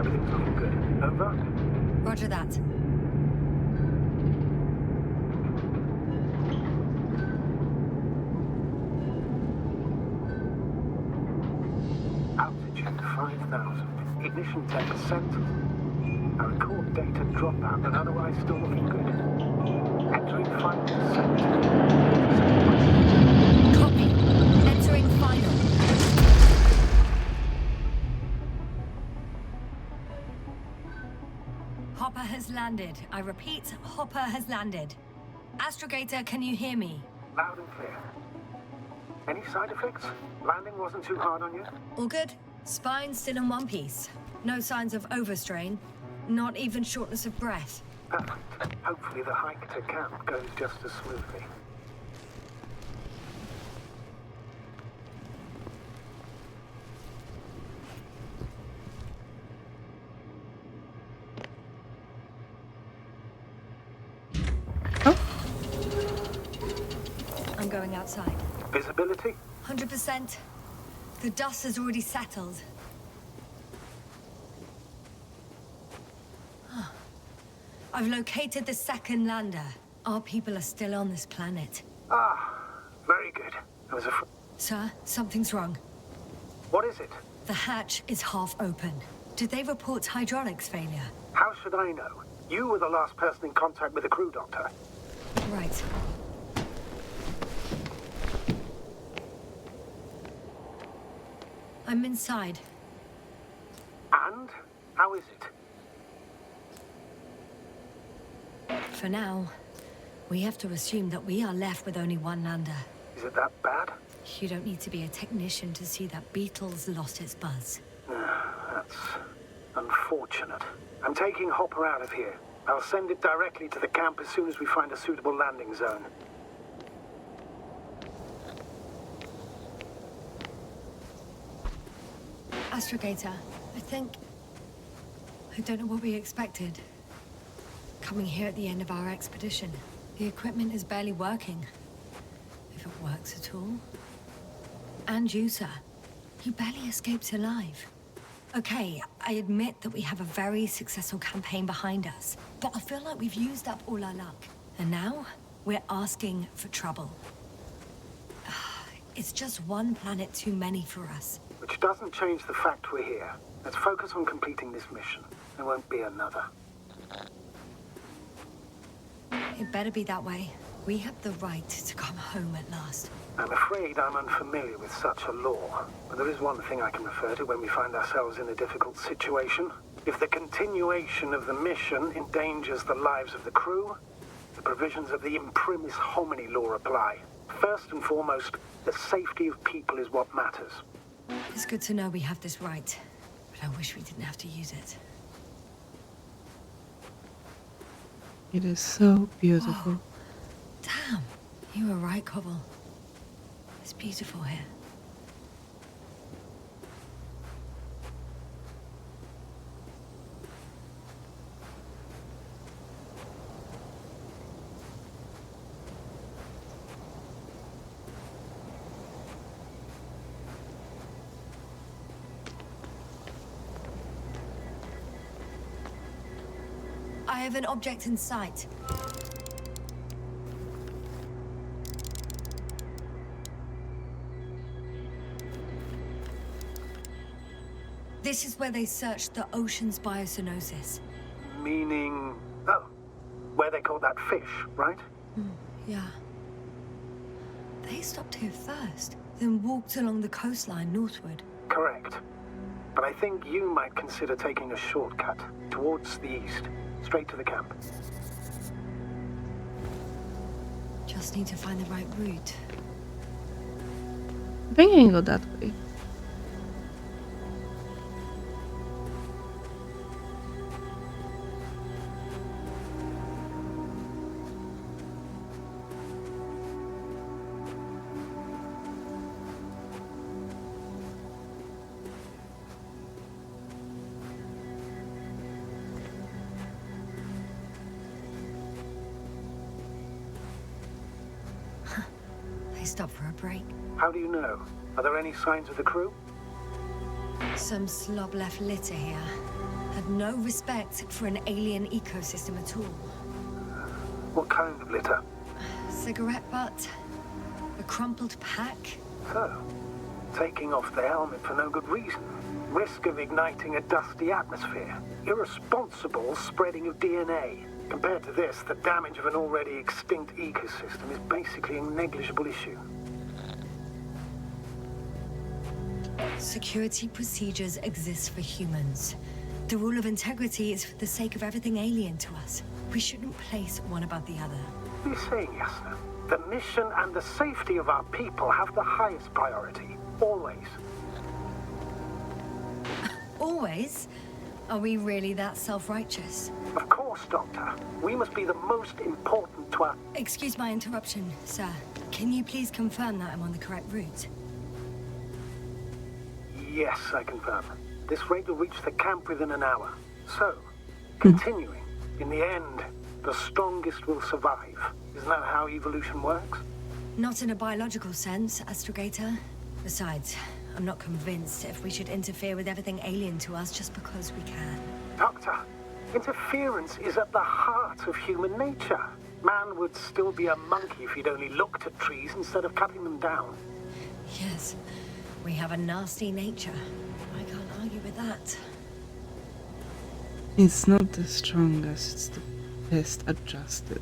Everything's looking good. Over? Roger that. Altitude 5,000. Ignition 10%. Our record data dropout, but otherwise still looking good. Entering final descent. Copy. Entering final. Hopper has landed. I repeat, Hopper has landed. Astrogator, can you hear me? Loud and clear. Any side effects? Landing wasn't too hard on you? All good. Spine still in one piece. No signs of overstrain. Not even shortness of breath. Perfect. Hopefully the hike to camp goes just as smoothly. I'm going outside. Visibility? 100%. The dust has already settled. I've located the second lander. Our people are still on this planet. Ah, very good. I was afraid. Sir, something's wrong. What is it? The hatch is half open. Did they report hydraulics failure? How should I know? You were the last person in contact with the crew doctor. Right. I'm inside. And? How is it? For now, we have to assume that we are left with only one lander. Is it that bad? You don't need to be a technician to see that Beetle's lost its buzz. That's unfortunate. I'm taking Hopper out of here. I'll send it directly to the camp as soon as we find a suitable landing zone. Astrogator, I don't know what we expected. Coming here at the end of our expedition. The equipment is barely working. If it works at all. And you, sir. You barely escaped alive. Okay, I admit that we have a very successful campaign behind us. But I feel like we've used up all our luck. And now, we're asking for trouble. It's just one planet too many for us. Which doesn't change the fact we're here. Let's focus on completing this mission. There won't be another. It better be that way. We have the right to come home at last. I'm afraid I'm unfamiliar with such a law. But there is one thing I can refer to when we find ourselves in a difficult situation. If the continuation of the mission endangers the lives of the crew, the provisions of the imprimis homini law apply. First and foremost, the safety of people is what matters. It's good to know we have this right, but I wish we didn't have to use it. It is so beautiful. Oh, damn, you were right, Cobble. It's beautiful here. I have an object in sight. This is where they searched the ocean's biocenosis. Meaning... oh, where they caught that fish, right? Yeah. They stopped here first, then walked along the coastline northward. Correct. But I think you might consider taking a shortcut towards the east, straight to the camp. Just need to find the right route. I think I can go that way. They stopped for a break. How do you know? Are there any signs of the crew? Some slob left litter here. Had no respect for an alien ecosystem at all. What kind of litter? Cigarette butt? A crumpled pack? So, taking off the helmet for no good reason. Risk of igniting a dusty atmosphere. Irresponsible spreading of DNA. Compared to this, the damage of an already extinct ecosystem is basically a negligible issue. Security procedures exist for humans. The rule of integrity is for the sake of everything alien to us. We shouldn't place one above the other. What are you saying, Yasna? The mission and the safety of our people have the highest priority. Always. Always? Are we really that self-righteous? Of course, Doctor. We must be the most important to our... Excuse my interruption, sir. Can you please confirm that I'm on the correct route? Yes, I confirm. This raid will reach the camp within an hour. So, continuing. In the end, the strongest will survive. Isn't that how evolution works? Not in a biological sense, Astrogator. Besides, I'm not convinced if we should interfere with everything alien to us just because we can. Doctor, interference is at the heart of human nature. Man would still be a monkey if he'd only looked at trees instead of cutting them down. Yes, we have a nasty nature. I can't argue with that. It's not the strongest, it's the best adjusted.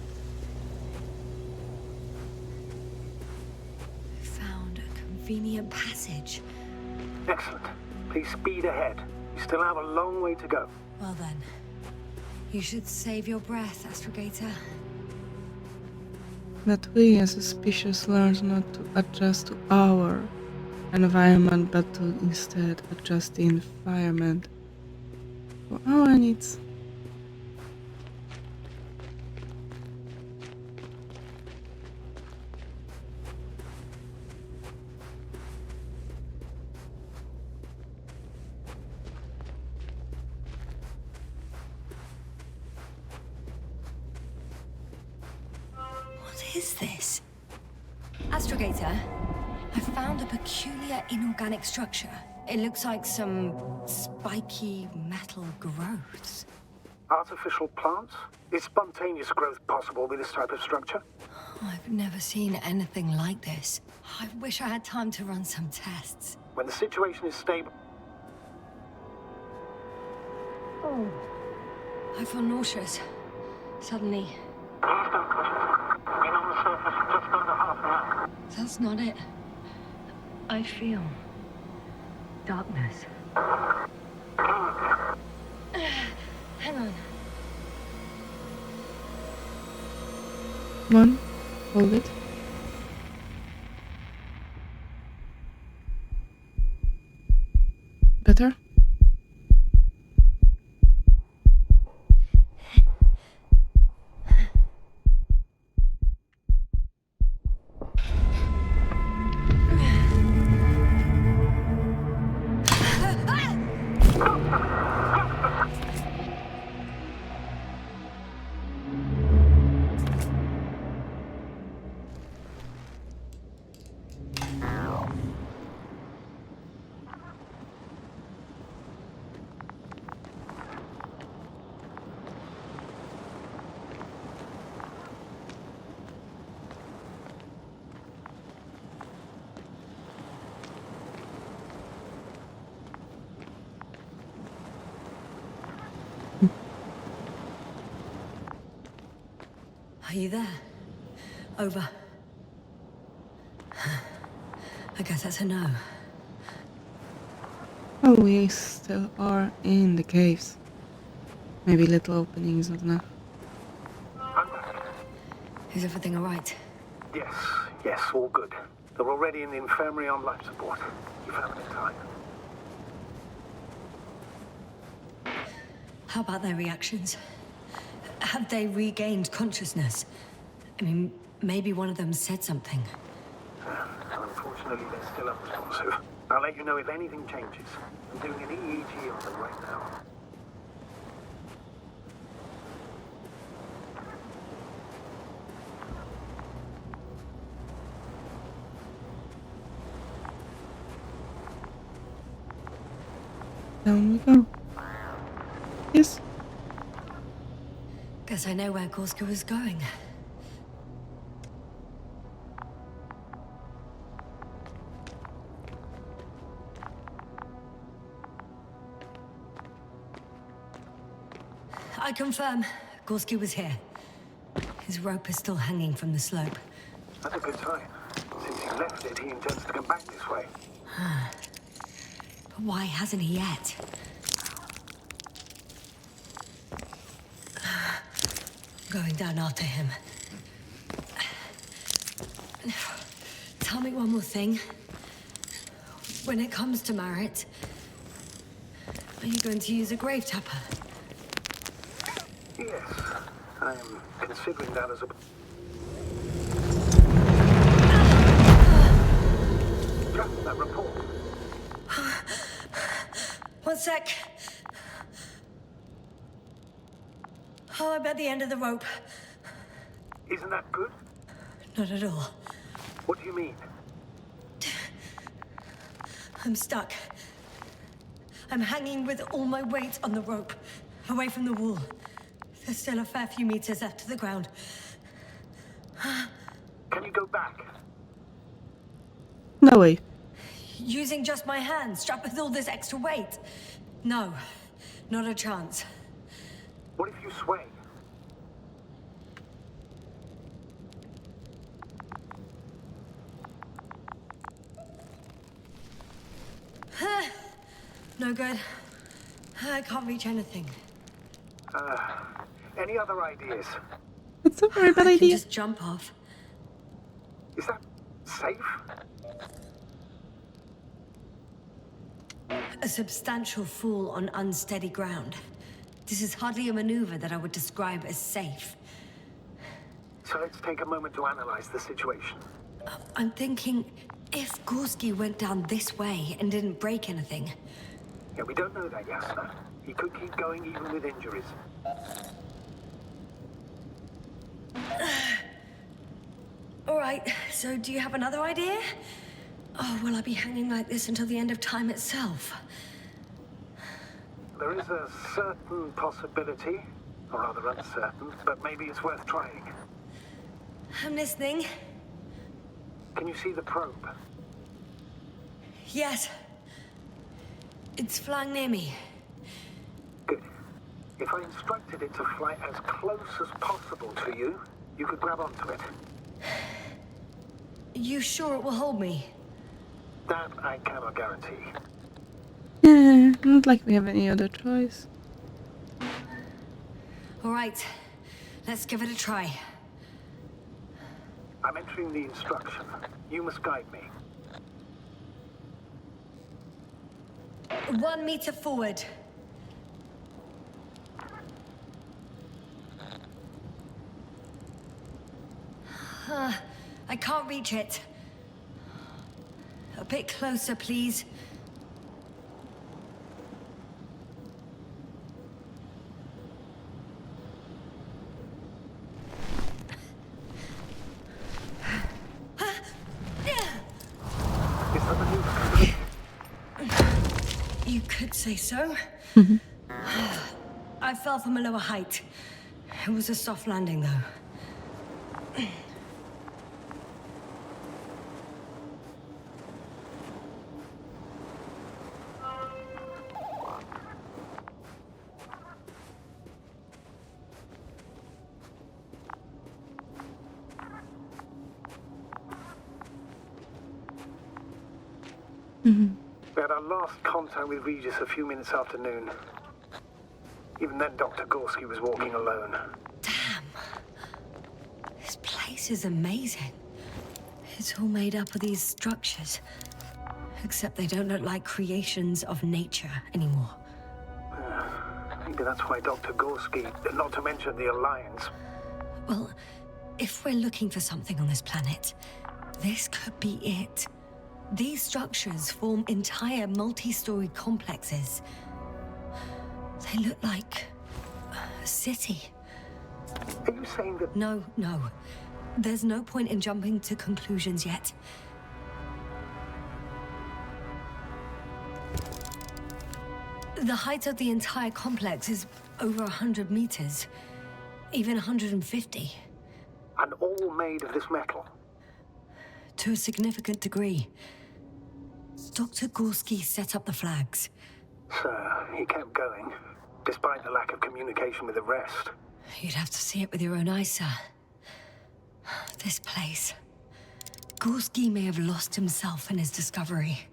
I found a convenient passage. Excellent. Please speed ahead. You still have a long way to go. Well then, you should save your breath, Astrogator. That we as a species learn not to adjust to our environment, but to instead adjust the environment for our needs. What is this? Astrogator, I found a peculiar inorganic structure. It looks like some spiky metal growths. Artificial plants? Is spontaneous growth possible with this type of structure? I've never seen anything like this. I wish I had time to run some tests. When the situation is stable... I feel nauseous. Suddenly. Been on the surface for just under half an hour. That's not it. I feel darkness. Hang on. One, hold it. Better? Are you there? Over. I guess that's a no. Oh, we still are in the caves. Maybe little opening is not enough. I'm back. Is everything alright? Yes, all good. They're already in the infirmary on life support. You found them in time. How about their reactions? Have they regained consciousness? I mean, maybe one of them said something. Unfortunately, they're still unresponsive. I'll let you know if anything changes. I'm doing an EEG on them right now. down we go. Yes. Guess I know where Gorski was going. I confirm, Gorski was here. His rope is still hanging from the slope. That's a good sign. Since he left it, he intends to come back this way. But why hasn't he yet? Going down after him. Tell me one more thing. When it comes to Marit, are you going to use a grave tapper? Yes, I'm considering that as a... Just that report. One sec. Oh, I'm at the end of the rope. Isn't that good? Not at all. What do you mean? I'm stuck. I'm hanging with all my weight on the rope, away from the wall. There's still a fair few meters left to the ground. Can you go back? No way. Using just my hands, strapped with all this extra weight? No, not a chance. What if you sway? No good. I can't reach anything. Any other ideas? That's a very bad I can idea. just jump off. Is that safe? A substantial fall on unsteady ground. This is hardly a maneuver that I would describe as safe. So let's take a moment to analyze the situation. I'm thinking, if Gorski went down this way and didn't break anything... Yeah, we don't know that, Yasna. He could keep going even with injuries. All right, so do you have another idea? Oh, will I be hanging like this until the end of time itself? There is a certain possibility, or rather uncertain, but maybe it's worth trying. I'm listening. Can you see the probe? Yes. It's flying near me. Good. If I instructed it to fly as close as possible to you, you could grab onto it. You sure it will hold me? That I cannot guarantee. Yeah, not like we have any other choice. All right, let's give it a try. I'm entering the instruction. You must guide me. 1 meter forward. I can't reach it. A bit closer, please. Is that the maneuver complete? You could say so. I fell from a lower height. It was a soft landing, though. We had our last contact with Regis a few minutes after noon. Even then, Dr. Gorski was walking alone. Damn. This place is amazing. It's all made up of these structures. Except they don't look like creations of nature anymore. Maybe that's why Dr. Gorski, not to mention the Alliance... Well, if we're looking for something on this planet, this could be it. These structures form entire multi-story complexes. They look like a city. Are you saying that... No. There's no point in jumping to conclusions yet. The height of the entire complex is over 100 meters, even 150. And all made of this metal. To a significant degree. Dr. Gorski set up the flags. So, he kept going, despite the lack of communication with the rest. You'd have to see it with your own eyes, sir. This place. Gorski may have lost himself in his discovery.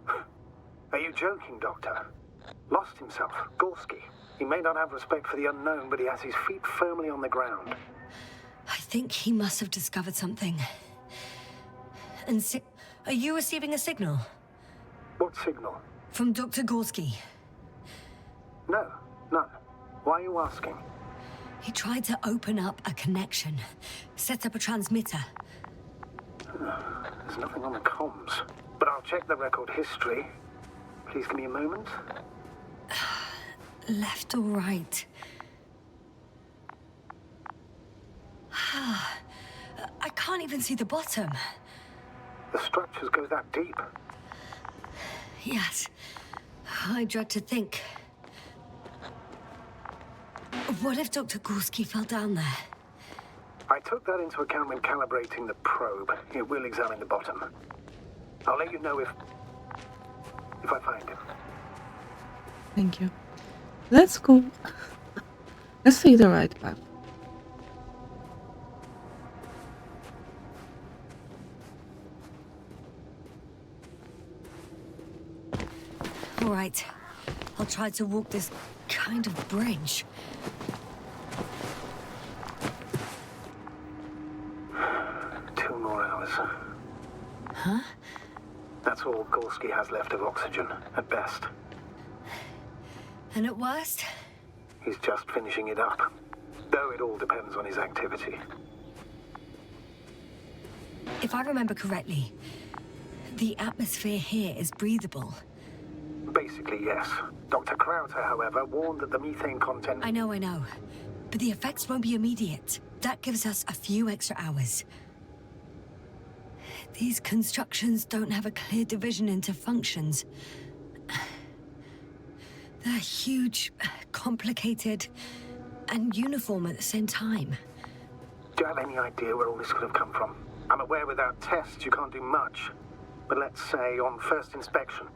Are you joking, Doctor? Lost himself, Gorski. He may not have respect for the unknown, but he has his feet firmly on the ground. I think he must have discovered something. And are you receiving a signal? What signal? From Dr. Gorski. No, none. Why are you asking? He tried to open up a connection, set up a transmitter. There's nothing on the comms, but I'll check the record history. Please give me a moment. Left or right? I can't even see the bottom. The structures go that deep. Yes. I dread to think. What if Dr. Gorski fell down there? I took that into account when calibrating the probe. It will examine the bottom. I'll let you know if I find him. Thank you. Let's go. Let's take the right path. All right. I'll try to walk this kind of bridge. 2 more hours. Huh? That's all Gorski has left of oxygen, at best. And at worst? He's just finishing it up. Though it all depends on his activity. If I remember correctly, the atmosphere here is breathable. Basically, yes. Dr. Krauter, however, warned that the methane content... I know. But the effects won't be immediate. That gives us a few extra hours. These constructions don't have a clear division into functions. They're huge, complicated, and uniform at the same time. Do you have any idea where all this could have come from? I'm aware without tests you can't do much. But let's say on first inspection.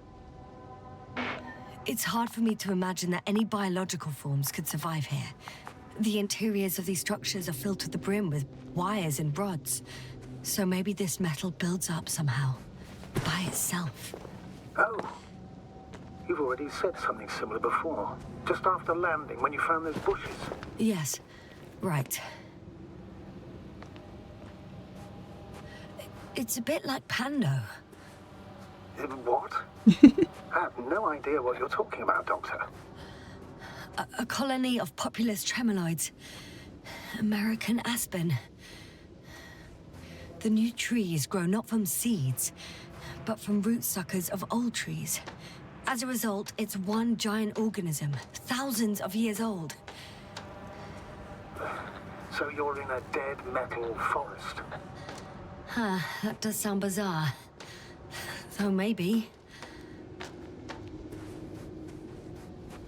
It's hard for me to imagine that any biological forms could survive here. The interiors of these structures are filled to the brim with wires and rods. So maybe this metal builds up somehow, by itself. Oh. You've already said something similar before. Just after landing, when you found those bushes. Yes, right. It's a bit like Pando. What? I have no idea what you're talking about, Doctor. A colony of populous tremoloids. American aspen. The new trees grow not from seeds, but from root suckers of old trees. As a result, it's one giant organism, thousands of years old. So you're in a dead metal forest? Huh, that does sound bizarre. Though maybe.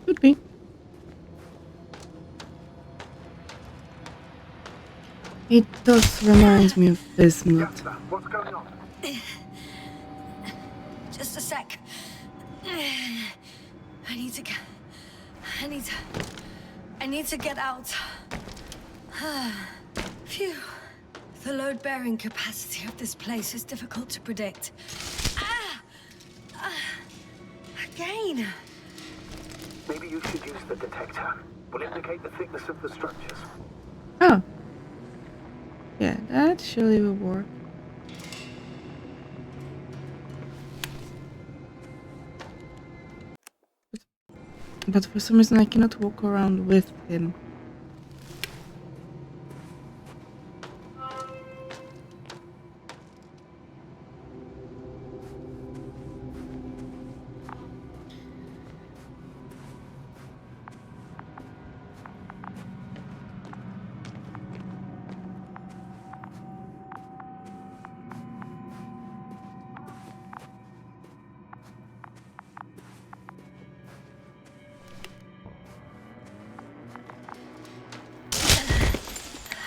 Could be. It does remind me of bismuth. Yasna, what's going on? Just a sec. I need to get out. Phew. The load-bearing capacity of this place is difficult to predict. Again. Maybe you should use the detector. Will indicate the thickness of the structures. Oh. Yeah, that surely will work. But for some reason I cannot walk around with him.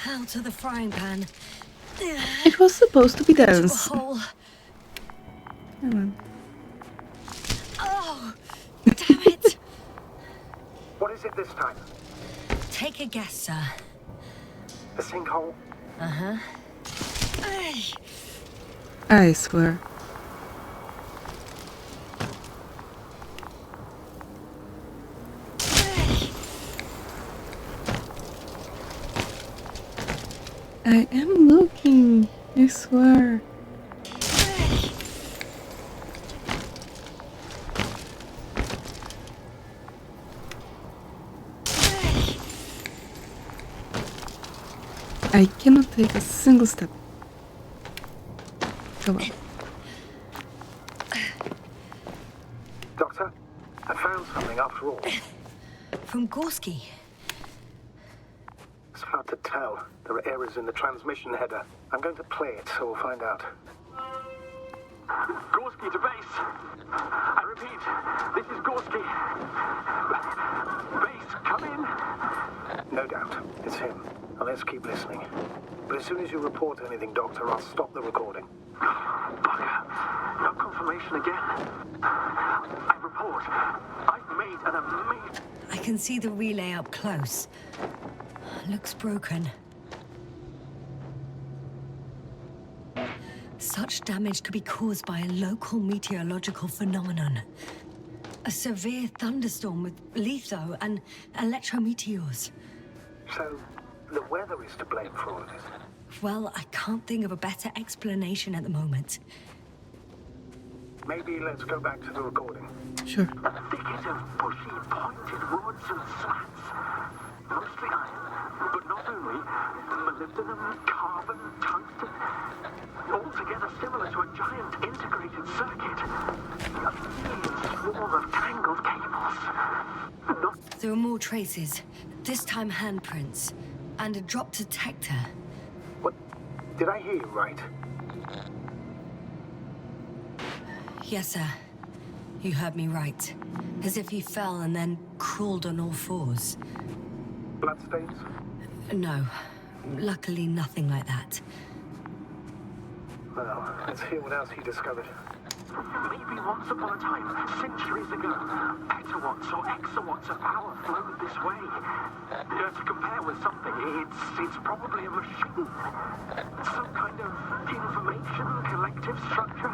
Out of the frying pan. It was supposed to be To a dense. hole. Come on. Oh, damn it. What is it this time? Take a guess, sir. A sinkhole? Uh-huh. Ay. I swear. I am looking, I swear. I cannot take a single step. Come on. Doctor, I found something after all. From Gorski. It's hard to tell. There are errors in the transmission header. I'm going to play it, so we'll find out. Gorski to base. I repeat, this is Gorski. Base, come in. No doubt, it's him. Now let's keep listening. But as soon as you report anything, Doctor, I'll stop the recording. Bugger. No confirmation again. I report. I've made an amazing... I can see the relay up close. Looks broken. Such damage could be caused by a local meteorological phenomenon. A severe thunderstorm with litho and electrometeors. So, the weather is to blame for all of this? Well, I can't think of a better explanation at the moment. Maybe let's go back to the recording. Sure. A thicket of bushy, pointed rods and slats. Mostly iron, but not only. Molybdenum, carbon, tungsten. Altogether similar to a giant integrated circuit. A huge swarm of tangled cables. Not There are more traces, this time handprints, and a drop detector. what? Did I hear you right? Yes, sir. You heard me right. As if he fell and then crawled on all fours. Bloodstains? No, luckily nothing like that. Well, let's hear what else he discovered. Maybe once upon a time, centuries ago, petawatts or exawatts of power flowed this way. To compare with something, it's probably a machine. Some kind of information collective structure.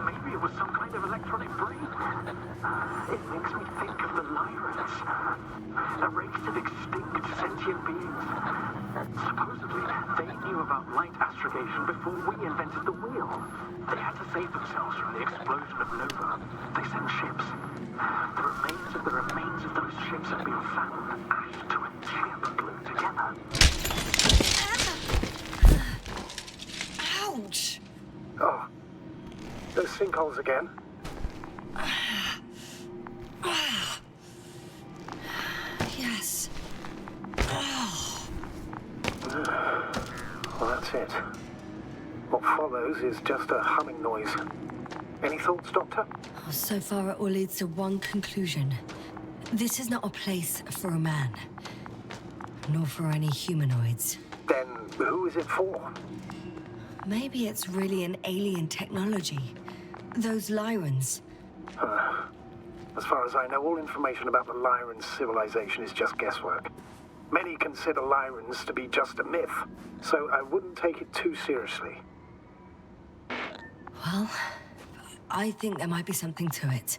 Maybe it was some kind of electronic brain. It makes me think of the Lyrans, a race of extinct sentient beings. Supposedly, they knew about light astrogation before we invented the wheel. They had to save themselves from the explosion of Nova. They sent ships. The remains of those ships have been found, ash to a chip glued together. Ouch! Oh, those sinkholes again? Yes. Well, that's it. What follows is just a humming noise. Any thoughts, Doctor? So far, it all leads to one conclusion. This is not a place for a man. Nor for any humanoids. Then who is it for? Maybe it's really an alien technology. Those Lyrans. As far as I know, all information about the Lyran civilization is just guesswork. Many consider Lyrans to be just a myth, so I wouldn't take it too seriously. Well, I think there might be something to it.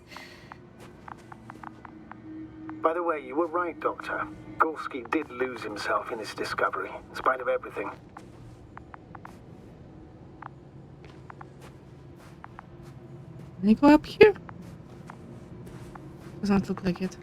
By the way, you were right, Doctor. Gorski did lose himself in his discovery, in spite of everything. Can I go up here? Does not look like it.